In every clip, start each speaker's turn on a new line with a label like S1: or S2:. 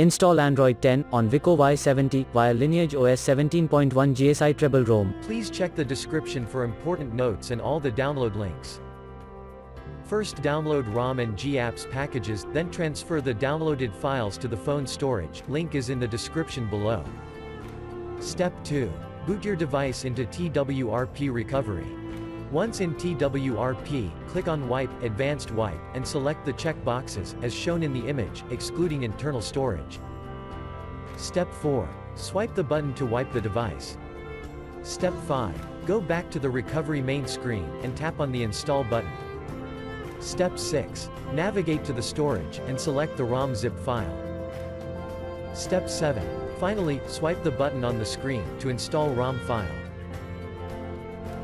S1: Install Android 10 on Wiko Y70 via LineageOS 17.1 GSI Treble ROM.
S2: Please check the description for important notes and all the download links. First download ROM and GApps packages, then transfer the downloaded files to the phone storage. Link is in the description below. Step 2. Boot your device into TWRP recovery. Once in TWRP, click on Wipe, Advanced Wipe, and select the check boxes, as shown in the image, excluding internal storage. Step 4. Swipe the button to wipe the device. Step 5. Go back to the recovery main screen, and tap on the Install button. Step 6. Navigate to the storage, and select the ROM zip file. Step 7. Finally, swipe the button on the screen, to install ROM file.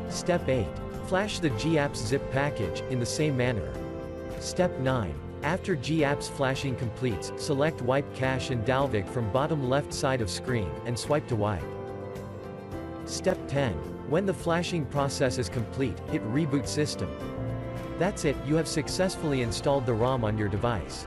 S2: Step 8. Flash the GApps zip package, in the same manner. Step 9. After GApps flashing completes, select Wipe Cache and Dalvik from bottom left side of screen, and swipe to wipe. Step 10. When the flashing process is complete, hit Reboot System. That's it, you have successfully installed the ROM on your device.